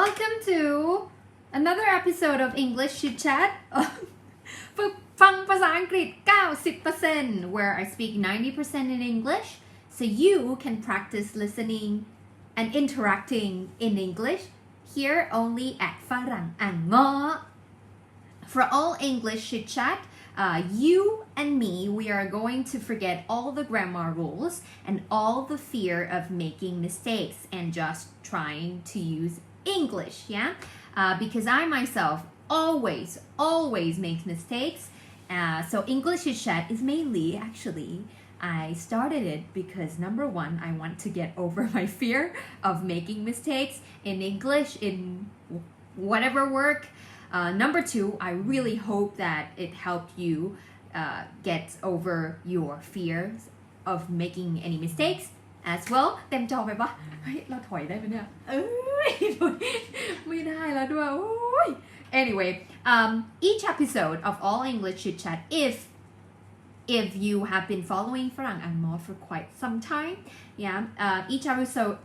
Welcome to another episode of English Chitchat ฝึกฟังภาษาอังกฤษ 90% where I speak 90% in English so you can practice listening and interacting in English here only at ฝรั่งอ่างงอ For all English Chitchat you and me, we are going to forget all the grammar rules and all the fear of making mistakes and just trying to use English, yeah? Because I myself always make mistakes. So English Chitchat is mainly, actually, I started it because number one, I want to get over my fear of making mistakes in English, in whatever work. Number two, I really hope that it helped you get over your fears of making any mistakes as well. เต็มจอไปปะเฮ้ยเราถอยได้ไหมเนี่ยไม่ได้แล้วด้วย Anyway, each episode of All English Chit Chat, if you have been following ฝรั่งอ่างมอ for quite some time, yeah, each episode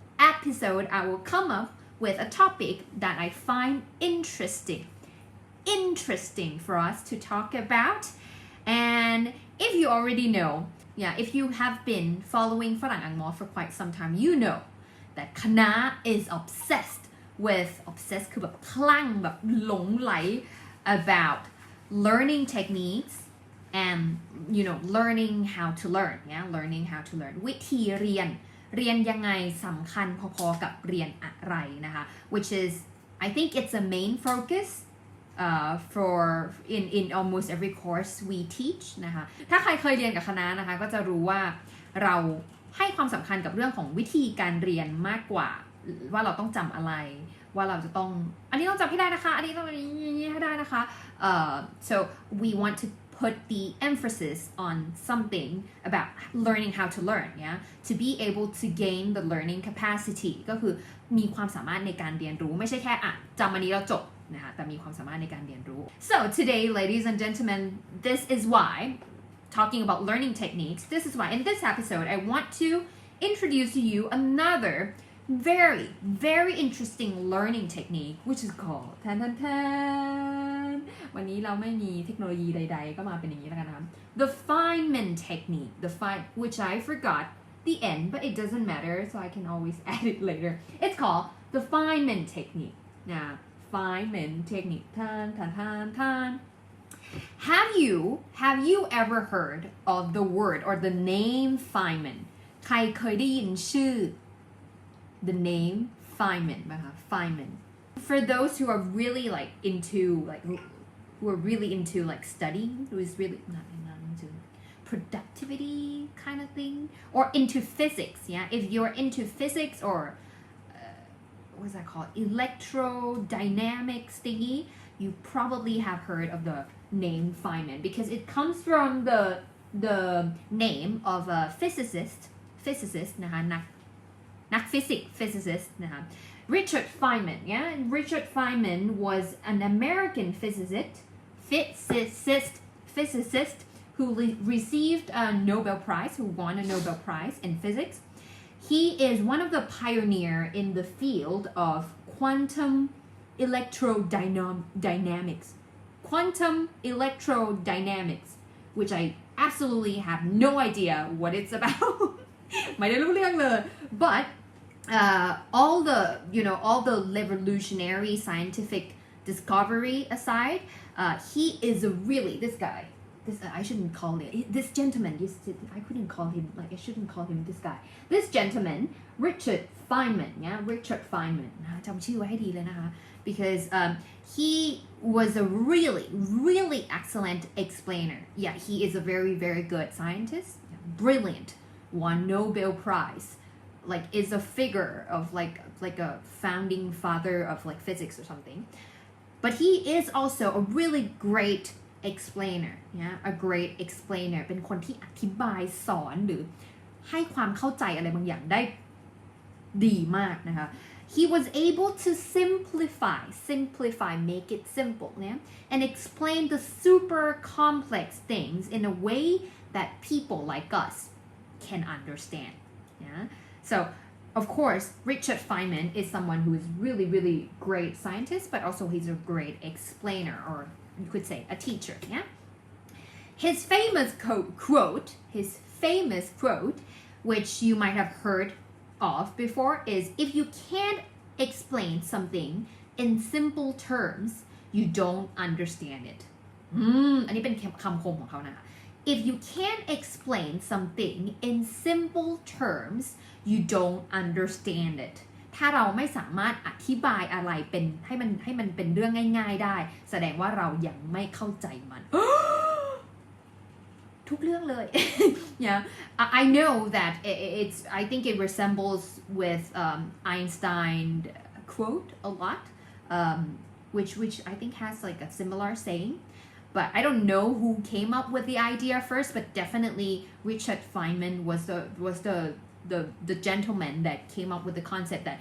I will come up with a topic that I find interesting for us to talk about. And if you already know, if you have been following ฝรั่งอ่างมอ for quite some time, you know that คณะ is obsessed คือแบบคลั่งแบบหลงไหล about learning techniques and learning how to learn วิธีเรียนยังไงสำคัญพอๆกับเรียนอะไรนะคะ which is I think it's a main focus for in almost every course we teach นะคะถ้าใครเคยเรียนกับคณะนะคะก็จะรู้ว่าเราให้ความสำคัญกับเรื่องของวิธีการเรียนมากกว่าว่าเราต้องจำอะไรว่าเราจะต้องอันนี้ต้องจำให้ได้นะคะอันนี้ต้องนี้ให้ได้นะคะ so we want to put the emphasis on something about learning how to learn to be able to gain the learning capacity ก็คือมีความสามารถในการเรียนรู้ไม่ใช่แค่จำอันนี้แล้วจบนะคะแต่มีความสามารถในการเรียนรู้ so today ladies and gentlemen this is why talking about learning techniques this is why in this episode I want to introduce to you another very interesting learning technique which is called วันนี้เราไม่มีเทคโนโลยีใดๆก็มาเป็นอย่างนี้แล้วกันนะคะ the Feynman Technique which I forgot the end but it doesn't matter so I can always add it later it's called the Feynman Technique Feynman Technique Have you ever heard of the word or the name Feynman ใครเคยได้ยินชื่อthe name Feynman ไหมคะ Feynman for those who are really into studying who is really not into productivity kind of thing or into physics if you're into physics or what's that called electrodynamics thingy you probably have heard of the name Feynman because it comes from the name of a physicist นะคะนักฟิสิกส์ physicist นะคะ Richard Feynman Richard Feynman was an American physicist who received a Nobel Prize who won a Nobel Prize in physics he is one of the pioneer in the field of quantum electrodynamics which I absolutely have no idea what it's about ไม่ได้รู้เรื่องเลย but all the revolutionary scientific discovery aside he is this guy I shouldn't call it this gentleman I couldn't call him I shouldn't call him this guy this gentleman Richard Feynman Richard Feynman จำชื่อไว้ให้ดีเลยนะคะ because he was a really excellent explainer he is a very good scientist brilliant won Nobel Prize is a figure of like a founding father of physics or something but he is also a really great explainer a great explainer เป็นคนที่อธิบายสอนหรือให้ความเข้าใจอะไรบางอย่างได้ดีมากนะคะ he was able to simplify make it simple and explain the super complex things in a way that people like us can understand so of course Richard Feynman is someone who is really great scientist but also he's a great explainer or you could say a teacher yeah his famous quote which you might have heard of before is if you can't explain something in simple terms you don't understand it อันนี้เป็นคำคมของเขานะคะ if you can't explain something in simple terms you don't understand it ถ้าเราไม่สามารถอธิบายอะไรเป็นให้มันเป็นเรื่องง่ายๆได้แสดงว่าเรายังไม่เข้าใจมัน ทุกเรื่องเลย yeah I know that it's I think it resembles with Einstein quote a lot which I think has like a similar saying but I don't know who came up with the idea first but definitely Richard Feynman was the gentleman that came up with the concept that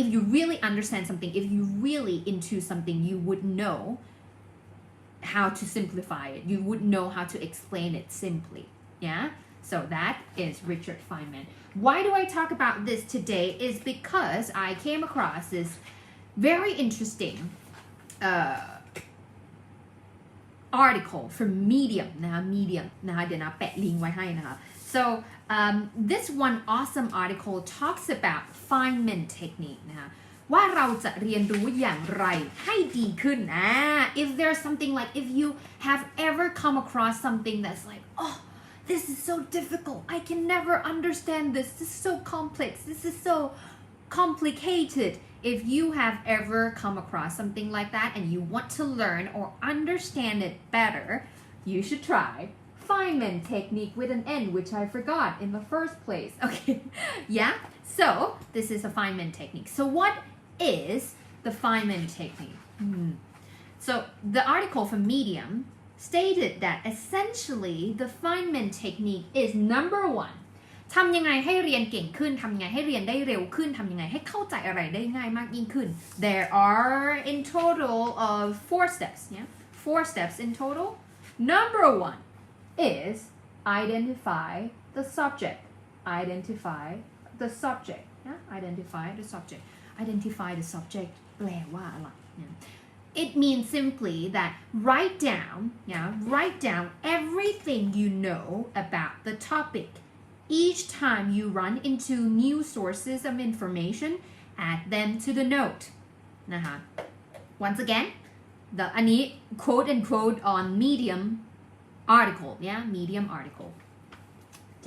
if you really understand something if you really into something you would know how to simplify it you would know how to explain it simply yeah so that is Richard Feynman why do I talk about this today is because I came across this very interesting article from Medium นะคะ Medium นะคะเดี๋ยวนะแปะลิงก์ไว้ให้นะคะ so this one awesome article talks about Feynman Technique นะคะว่าเราจะเรียนรู้อย่างไรให้ดีขึ้นif there's something like if you have ever come across something that's like oh this is so difficult I can never understand this is so complex this is so complicated if you have ever come across something like that and you want to learn or understand it better you should try Feynman Technique with an N which I forgot in the first place okay yeah so this is a Feynman Technique so what is the Feynman Technique so the article from Medium stated that essentially the Feynman Technique is number oneทำยังไงให้เรียนเก่งขึ้นทำยังไงให้เรียนได้เร็วขึ้นทำยังไงให้เข้าใจอะไรได้ง่ายมากยิ่งขึ้น there are in total of 4 steps yeah 4 steps in total number one is identify the subject identify the subject yeah identify the subject identify the subject แปลว่าอะไร it means simply that write down everything you know about the topic each time you run into new sources of information add them to the note นะคะ once again อันนี้ quote and quote on Medium article yeah Medium article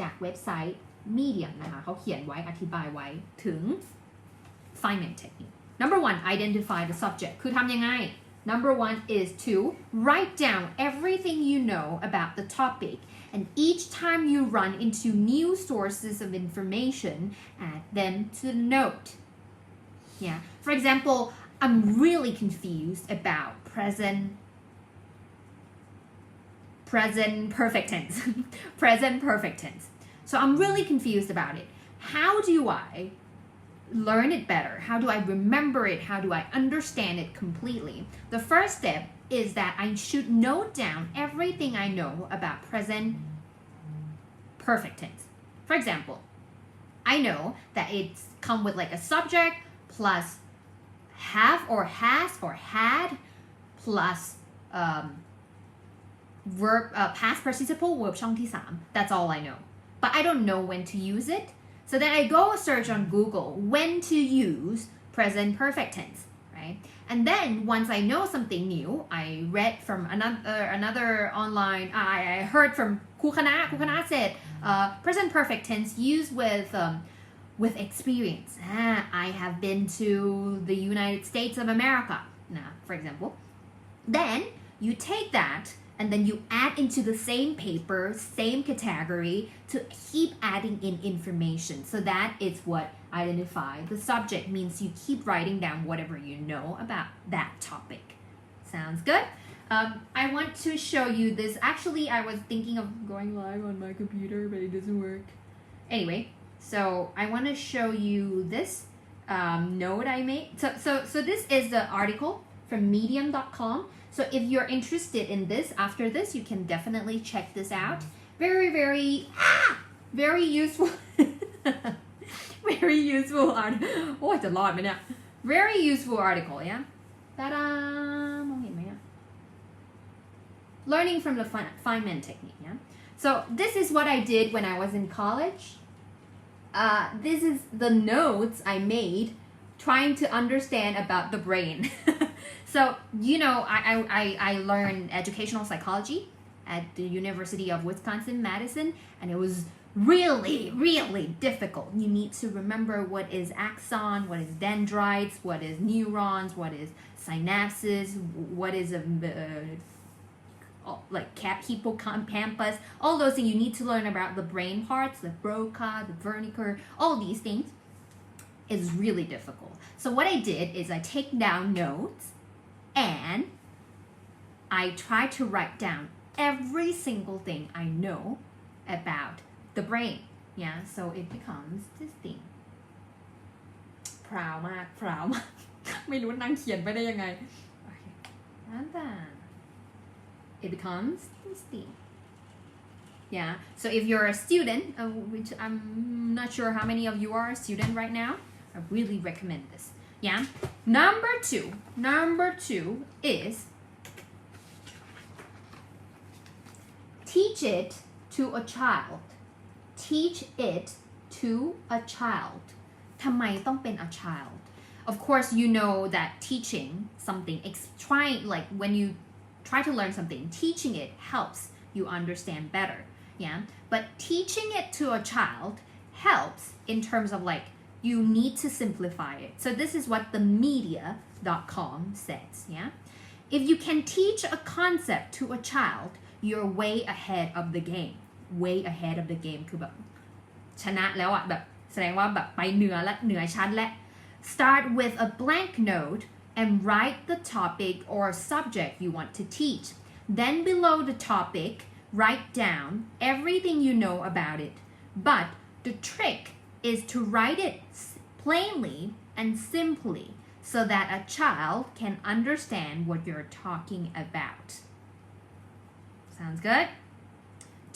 จากเว็บไซต์ Medium นะคะเขาเขียนไว้อธิบายไว้ถึง Feynman Technique number one identify the subject คือทำยังไง number one is to write down everything you know about the topic and each time you run into new sources of information add them to the note yeah for example I'm really confused about present perfect tense present perfect tense so I'm really confused about it how do I learn it better how do I remember it how do I understand it completely the first step is that I should note down everything I know about present perfect tense for example I know that it's come with like a subject plus have or has or had plus verb past participle verb ช่องที่3 that's all I know but I don't know when to use it so then I go search on Google when to use present perfect tense right and then once I know something new I read from another online I heard from ครูคณะ said present perfect tense used with experience I have been to the United States of America for example then you take that and then you add into the same paper, same category to keep adding in information. So that is what identify. The subject means you keep writing down whatever you know about that topic. Sounds good? I want to show you this. Actually, I was thinking of going live on my computer, but it doesn't work. Anyway, so I want to show you this note I made. So this is the article from medium.com. So if you're interested in this, after this, you can definitely check this out. Very useful. very useful article โอ้ยจะรอดไหมเนี่ย very useful article yeah ตาดามองเห็นไหมอะ learning from the Feynman Technique yeah so this is what I did when I was in college this is the notes I made trying to understand about the brain so you know I learned educational psychology at the University of Wisconsin-Madison and it was really difficult. You need to remember what is axon, what is dendrites, what is neurons, what is synapses, what is like hippocampus, all those things you need to learn about the brain parts, the Broca, the Wernicke, all these things is really difficult. So what I did is I take down notes and I try to write down every single thing I know about the brain yeah so it becomes this thing proud มาก proud มาก ไม่รู้นั่งเขียนไปได้ยังไง and then it becomes this thing yeah so if you're a student which I'm not sure how many of you are a student right now I really recommend this yeah number two is teach it to a child teach it to a child ทำไมต้องเป็น a child of course you know that teaching something trying like when you try to learn something teaching it helps you understand better yeah but teaching it to a child helps in terms of like you need to simplify it so this is what the media.com says yeah if you can teach a concept to a child you're way ahead of the game way ahead of the game คือแบบชนะแล้วอะแบบแสดงว่าแบบไปเหนือชั้นและ start with a blank note and write the topic or subject you want to teach then below the topic write down everything you know about it but the trick is to write it plainly and simply so that a child can understand what you're talking about sounds good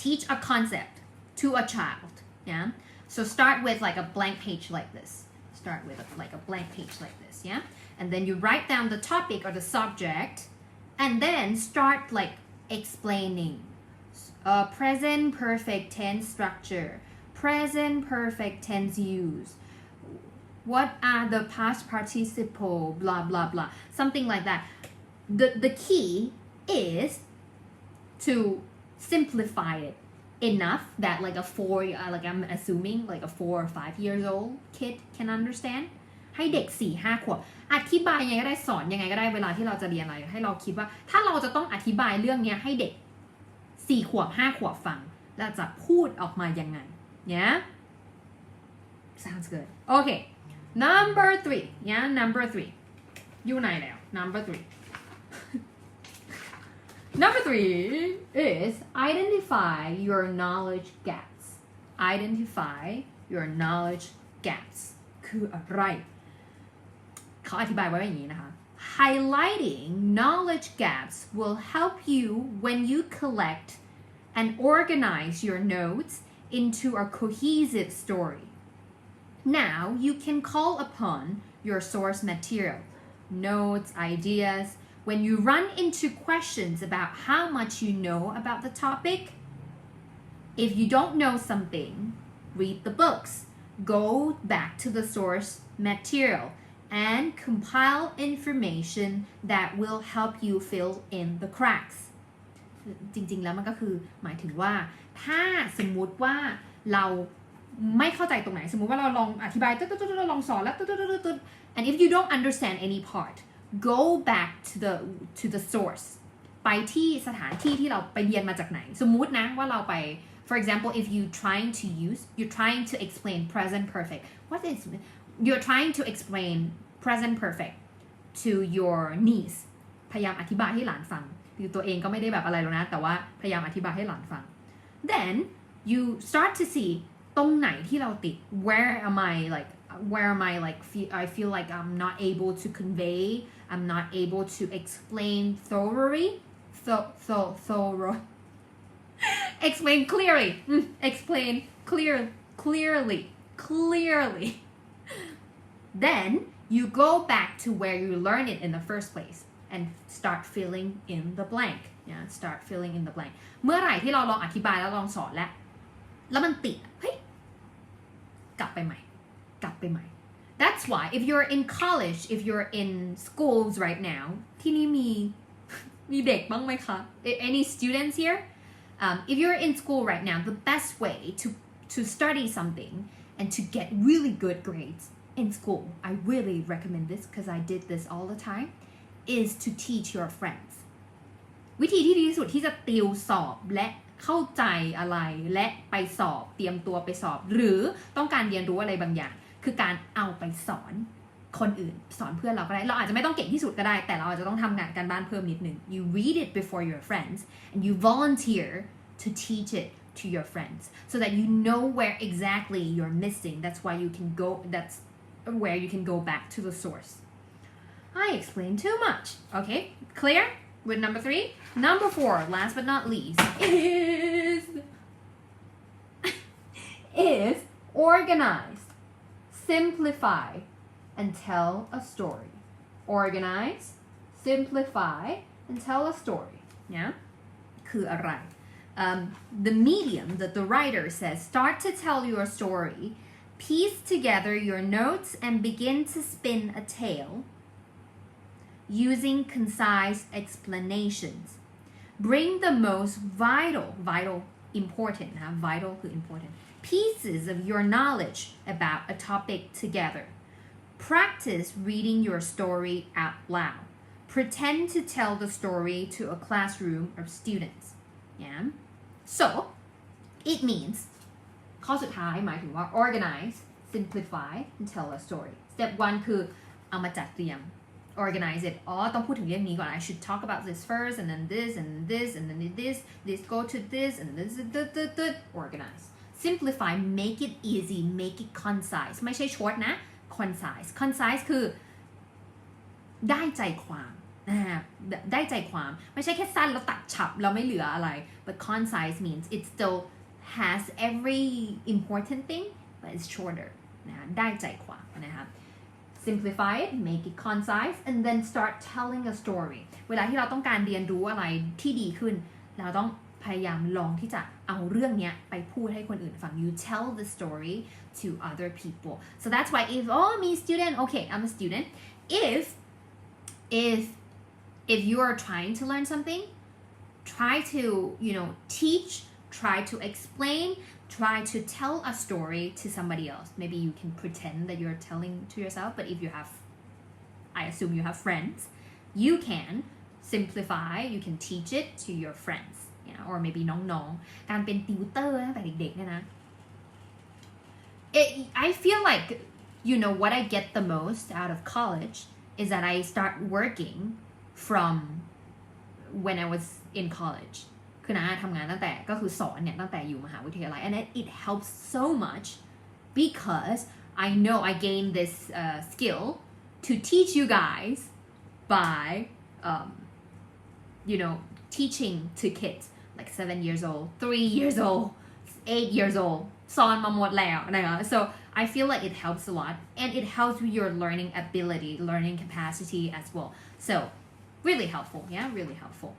teach a concept to a child yeah so start with like a blank page like this start with like a blank page like this yeah and then you write down the topic or the subject and then start like explaining present perfect tense structure present perfect tense use what are the past participle blah blah blah something like that the key is to simplify it enough that like like I'm assuming like a 4 or 5 years old kid can understand ให้เด็ก 4-5 ขวบอธิบายยังไงก็ได้สอนยังไงก็ได้เวลาที่เราจะเรียนอะไรให้เราคิดว่าถ้าเราจะต้องอธิบายเรื่องนี้ให้เด็ก 4 ขวบ 5 ขวบฟังเราจะพูดออกมายังไง yeah sounds good okay number 3 yeah number 3อยู่ไหนแล้ว number 3 Number 3 is identify your knowledge gaps. Identify your knowledge gaps คืออะไรเขาอธิบายไว้อย่างนี้นะคะ Highlighting knowledge gaps will help you when you collect and organize your notes into a cohesive story. Now you can call upon your source material, notes, ideas.When you run into questions about how much you know about the topic, if you don't know something, read the books, go back to the source material, and compile information that will help you fill in the cracks. จริงๆแล้วมันก็คือหมายถึงว่าถ้าสมมุติว่าเราไม่เข้าใจตรงไหนสมมุติว่าเราลองอธิบายลองสอนแล้ว and if you don't understand any part,go back to the source ไปที่สถานที่ที่เราไปเรียนมาจากไหนสมมุตินะว่าเราไป for example if you're trying to explain present perfect you're trying to explain present perfect to your niece พยายามอธิบายให้หลานฟังคือตัวเองก็ไม่ได้แบบอะไรหรอกนะแต่ว่าพยายามอธิบายให้หลานฟัง then you start to see ตรงไหนที่เราติด where am I I feel like I'm not able to convey I'm not able to explain thoroughly explain clearly explain clearly clearly then you go back to where you learned it in the first place and start filling in the blank start filling in the blank เมื่อไหร่ที่เราลองอธิบายแล้วลองสอนแล้วมันติดเฮ้ยกลับไปใหม่ That's why if you're in college if you're in schools right now ที่นี่มีเด็กบ้างไหมคะ Any students here if you're in school right now the best way to study something and to get really good grades in school I really recommend this because I did this all the time is to teach your friends วิธีที่ดีที่สุดที่จะติวสอบและเข้าใจอะไรและไปสอบเตรียมตัวไปสอบหรือต้องการเรียนรู้อะไรบางอย่างคือการเอาไปสอนคนอื่นสอนเพื่อนเราก็ได้เราอาจจะไม่ต้องเก่งที่สุดก็ได้แต่เราอาจจะต้องทำงานการบ้านเพิ่มนิดนึง you read it before your friends and you volunteer to teach it to your friends so that you know where exactly you're missing that's why you can go that's where you can go back to the source I explained too much okay clear with number 3 number 4 last but not least is organize simplify and tell a story organize simplify and tell a story เนี่ยคืออะไร the medium that the writer says start to tell your story piece together your notes and begin to spin a tale using concise explanations bring the most vital important นะ vital คือ important pieces of your knowledge about a topic together practice reading your story out loud pretend to tell the story to a classroom of students yeah so it means ข้อสุดท้ายหมายถึงว่า organize simplify and tell a story step 1 คือเอามาจัดเตรียม organize it ต้องพูดถึงเรื่องนี้ก่อน I should talk about this first and then this and then this and then this go to this and then this organize simplify make it easy make it concise ไม่ใช่ short นะ concise คือได้ใจความได้ใจความไม่ใช่แค่สั้นแล้วตัดฉับแล้วไม่เหลืออะไร but concise means it still has every important thing but it's shorter นะได้ใจความนะครับ simplify it make it concise and then start telling a story เวลาที่เราต้องการเรียนรู้อะไรที่ดีขึ้นเราต้องพยายามลองที่จะเอาเรื่องนี้ไปพูดให้คนอื่นฟัง you tell the story to other people so that's why if me student okay I'm a student if you are trying to learn something try to teach try to explain try to tell a story to somebody else maybe you can pretend that you're telling to yourself but if you have I assume you have friends you can simplify you can teach it to your friends or maybe น้องๆการเป็นติวเตอร์ตั้งแต่เด็กๆเนี่ยนะ I feel like what I get the most out of college is that I start working from when I was in college คือนะทำงานตั้งแต่ก็คือสอนเนี่ยตั้งแต่อยู่มหาวิทยาลัย and it helps so much because I know I gained this skill to teach you guys by teaching to kids like 7 years old 3 years old 8 years old สอนมาหมดแล้วนะคะ so I feel like it helps a lot and it helps with your learning ability learning capacity as well so really helpful really helpful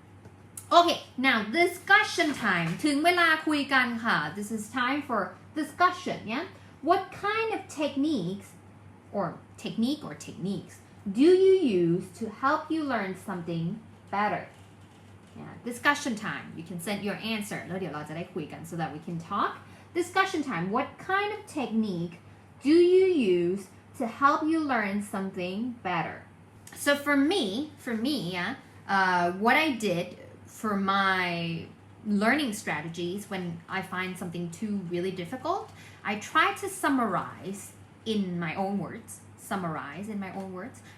okay now discussion time ถึงเวลาคุยกันค่ะ this is time for discussion what kind of techniques do you use to help you learn something better discussion time you can send your answer แล้วเดี๋ยวเราจะได้คุยกัน so that we can talk discussion time what kind of technique do you use to help you learn something better so for me what I did for my learning strategies when I find something too really difficult I try to summarize in my own words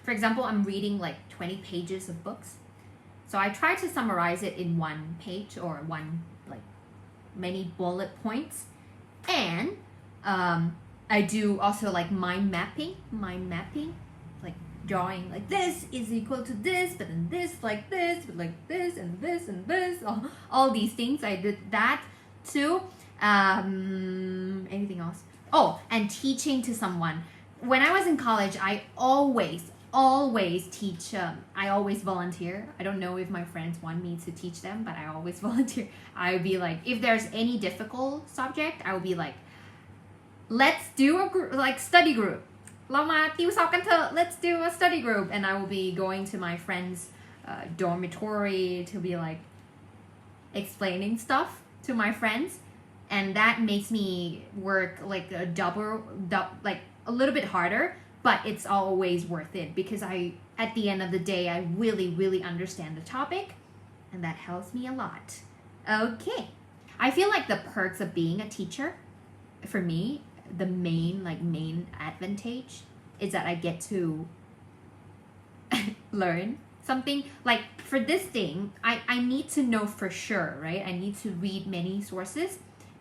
for example I'm reading like 20 pages of books so I try to summarize it in one page or one like many bullet points and I do also like mind mapping like drawing like this is equal to this but then this like this but like this and this and this all these things I did that too anything else Oh, and teaching to someone. When I was in college, I always teach. I always volunteer. I don't know if my friends want me to teach them, but I always volunteer. I would be like, if there's any difficult subject, I would be like, let's do a study group. เรามาติวสอบกันเถอะ let's do a study group. And I will be going to my friends' dormitory to be like explaining stuff to my friends. And that makes me work like a double like a little bit harder, but it's always worth it because at the end of the day, I really understand the topic, and that helps me a lot. Okay. I feel like the perks of being a teacher, for me, the main advantage is that I get to learn something. Like for this thing, I need to know for sure, right? I need to read many sources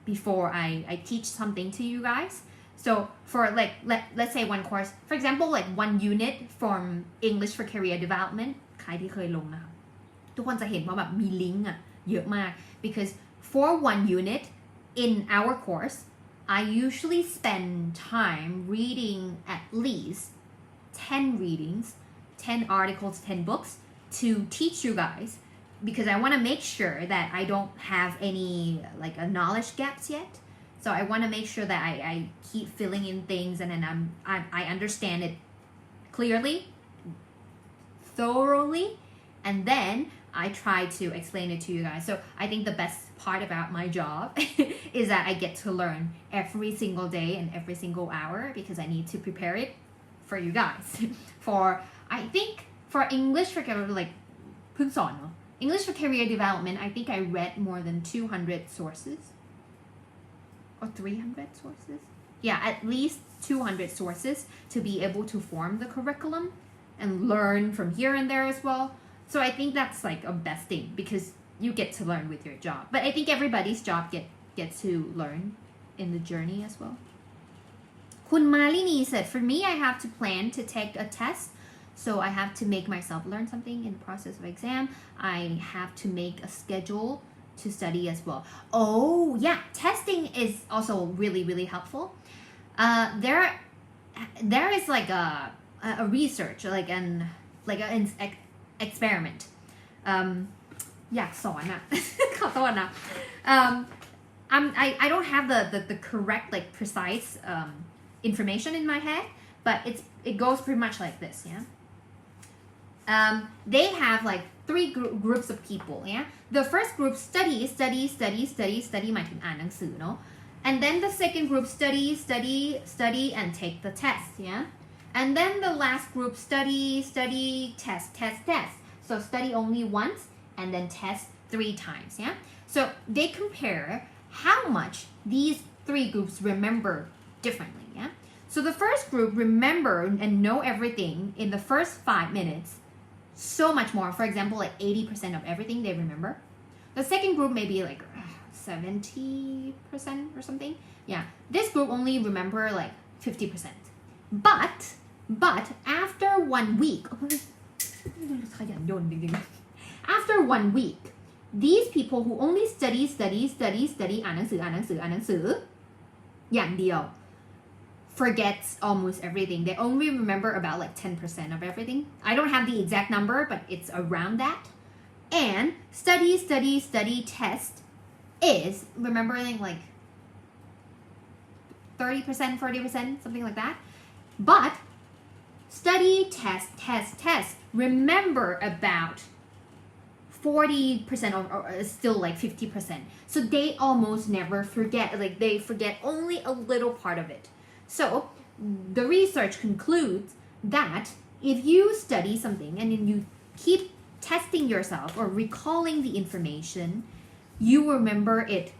before I teach something to you guys. So for like let's say one course, for example, like one unit from English for Career Development ใครที่เคยลงนะคะทุกคนจะเห็นว่าแบบมีลิงก์เยอะมาก because for one unit in our course I usually spend time reading at least 10 readings, 10 articles, 10 books to teach you guys because I want to make sure that I don't have any like a knowledge gaps yet. So I want to make sure that I keep filling in things and then I understand it clearly, thoroughly, and then I try to explain it to you guys. So I think the best part about my job is that I get to learn every single day and every single hour because I need to prepare it for you guys. I think for English for like เพิ่งสอนเนาะ English for Career Development, I think I read more than 200 sources. Or 300 sources? Yeah, at least 200 sources to be able to form the curriculum and learn from here and there as well. So I think that's like a best thing because you get to learn with your job. But I think everybody's job get to learn in the journey as well. คุณ Malini said, for me, I have to plan to take a test. So I have to make myself learn something in the process of exam. I have to make a schedule to study as well. Oh yeah, testing is also really helpful. There is like a research like an experiment. อยากสอนอะ ขอโทษนะ I don't have the correct like precise information in my head, but it goes pretty much like this, yeah. They have like 3 groups of people, yeah. The first group study หมายถึงอ่านหนังสือเนาะ and then the second group study and take the test, yeah. And then the last group study test. So study only once and then test 3 times, yeah. So they compare how much these 3 groups remember differently, yeah. So the first group remember and know everything in the first 5 minutes. So much more. For example, like 80% of everything they remember. The second group maybe like 70% or something. Yeah. This group only remember like 50%. But after 1 week, after 1 week, these people who only study อ่านหนังสืออย่างเดียวforgets almost everything. They only remember about like 10% of everything. I don't have the exact number, but it's around that. And study test is remembering like 30%, 40%, something like that. But study test remember about 40% or still like 50%. So they almost never forget. Like they forget only a little part of it. So the research concludes that if you study something and then you keep testing yourself or recalling the information, you will remember it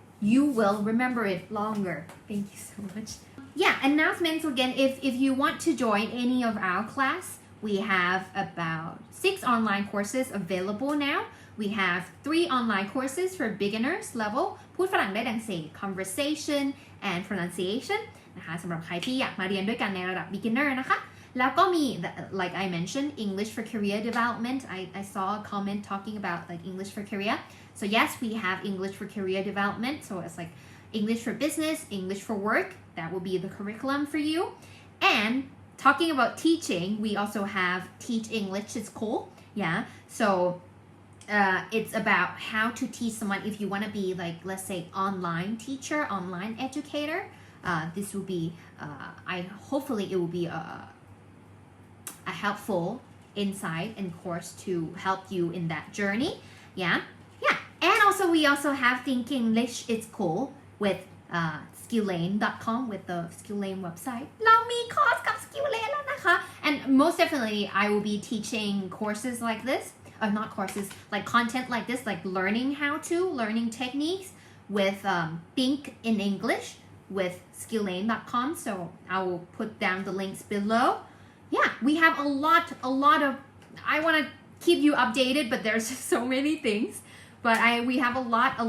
longer. Thank you so much. Yeah, announcements again. If you want to join any of our class, we have about 6 online courses available now. We have 3 online courses for beginners level พูดฝรั่งได้ดังเสก conversation and pronunciation นะคะสำหรับใครที่อยากมาเรียนด้วยกันในระดับ beginner นะคะแล้วก็มี like I mentioned English for career development. I saw a comment talking about like English for career. So yes, we have English for career development. So it's like English for business, English for work. That will be the curriculum for you. And talking about teaching, we also have Teach English is cool. Yeah. So it's about how to teach someone if you want to be like, let's say, online teacher, online educator. This will be, hopefully it will be a helpful insight and course to help you in that journey. Yeah. And also we also have Think English is cool with skilllane.com with the skilllane website เรามีคอร์สกับ skilllane แล้วนะคะ and most definitely I will be teaching courses like this not courses like content like this like learning how to learning techniques with Think in English with skilllane.com so I will put down the links below yeah we have a lot of I want to keep you updated but there's so many things but we have a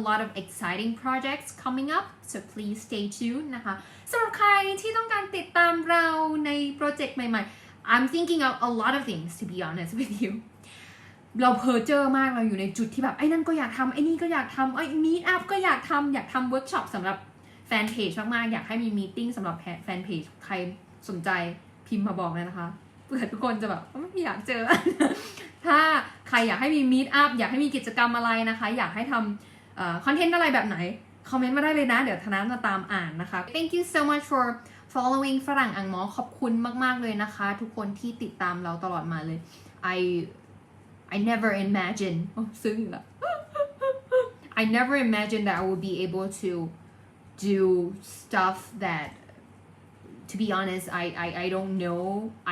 lot of exciting projects coming up so please stay tuned นะคะสำหรับใครที่ต้องการติดตามเราในโปรเจกต์ใหม่ๆ I'm thinking of a lot of things to be honest with you เราเพ้อเจ้อมากเราอยู่ในจุดที่แบบไอ้นั่นก็อยากทำไอ้นี่ก็อยากทำไอ้ meet up ก็อยากทำเวิร์กช็อปสำหรับแฟนเพจมากๆอยากให้มีมีตติ้งสำหรับแฟนเพจใครสนใจพิมพ์มาบอกเลยนะคะเผื่อทุกคนจะแบบไม่อยากเจอ ถ้าใครอยากให้มี meet up อยากให้มีกิจกรรมอะไรนะคะอยากให้ทำคอนเทนต์อะไรแบบไหนคอมเมนต์มาได้เลยนะเดี๋ยวธนาจะตามอ่านนะคะ Thank you so much for following ฝรั่งอังมอขอบคุณมากๆเลยนะคะทุกคนที่ติดตามเราตลอดมาเลย I never imagine ซึ้งละ I never imagined that I would be able to do stuff that to be honest I don't know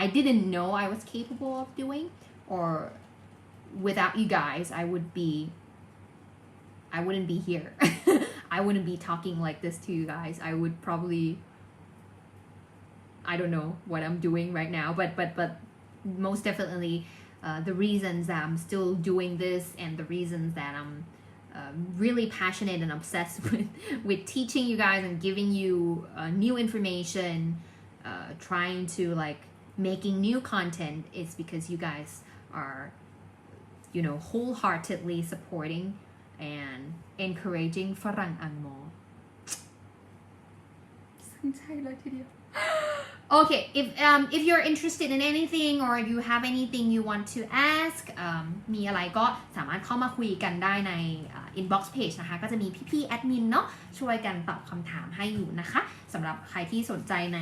I didn't know I was capable of doing or without you guys I wouldn't be here I wouldn't be talking like this to you guys I would probably I don't know what I'm doing right now but most definitely the reasons that I'm still doing this and the reasons that I'm really passionate and obsessed with teaching you guys and giving you new information trying to like making new content is because you guys are you know wholeheartedly supporting and encouraging ฝรั่งอังมอซึ้งใจเลยทีเดียว Okay if you're interested in anything or you have anything you want to ask มีอะไรก็สามารถเข้ามาคุยกันได้ใน inbox page นะคะก็จะมีพี่ๆแอดมินเนาะช่วยกันตอบคำถามให้อยู่นะคะสำหรับใครที่สนใจใน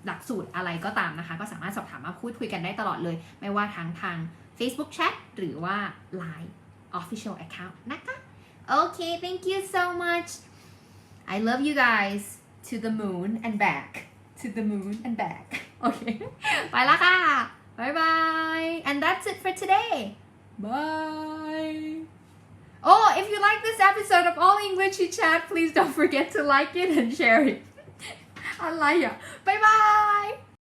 หลักสูตรอะไรก็ตามนะคะก็สามารถสอบถามมาพูดคุยกันได้ตลอดเลยไม่ว่าทาง Facebook Chat หรือว่า Line Official Account นะคะ Okay thank you so much I love you guys to the moon and back to the moon and back Okay ไปละค่ะ Bye bye and that's it for today Bye Oh if you like this episode of All English Chitchat please don't forget to like it and share it อะไรอ่ะ Bye bye